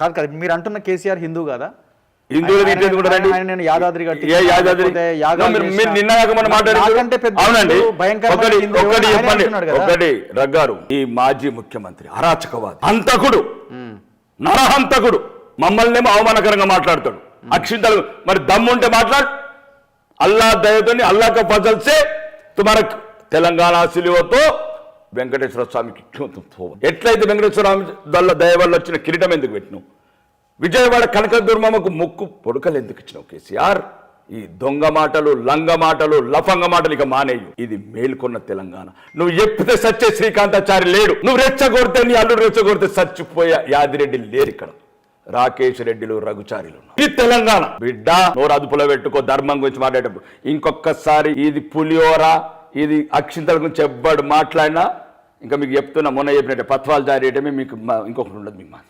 కాదు కదా మీరు అంటున్న కేసీఆర్ హిందూ కదా? హిందువులు నేను యాదాద్రి కట్టి ఒకటి రగ్గారు ఈ మాజీ ముఖ్యమంత్రి అరాచకవాది, హంతకుడు, నరహంతకుడు, మమ్మల్ని అవమానకరంగా మాట్లాడతాడు. అక్షింతలు మరి దమ్ముంటే మాట్లాడు. అల్లా దయతోని అల్లాక ఫజల్సే తుమారా తెలంగాణ సిలువతో వెంకటేశ్వర స్వామికి ఎట్లయితే వెంకటేశ్వర స్వామి దయ వల్ల వచ్చిన కిరీటం ఎందుకు పెట్టినావు? విజయవాడ కనకదుర్మమ్మకు ముక్కు పొడకలు ఎందుకు ఇచ్చినావు కేసీఆర్? ఈ దొంగ మాటలు, లంగ మాటలు, లఫంగ మాటలు ఇక మానేయు. ఇది మేల్కొన్న తెలంగాణ. నువ్వు ఎప్పితే సచ్చే శ్రీకాంతాచారి లేడు. నువ్వు రెచ్చగొడితే నీ అల్లుడు రెచ్చగొడితే చచ్చిపోయే యాదిరెడ్డి లేరు ఇక్కడ. రాకేష్ రెడ్డిలు, రఘుచారిలు. ఇది తెలంగాణ బిడ్డ. నోరు అదుపులో పెట్టుకో. ధర్మం గురించి మాట్లాడేటప్పుడు ఇంకొకసారి ఇది పులిహోర, ఇది అక్షింతల గురించి ఎవ్వడు మాట్లాడినా ఇంకా మీకు చెప్తున్నా, మొన్న చెప్పినట్టే పత్వాలు జారీ చేయడమే మీకు ఇంకొకటి ఉండదు మీకు.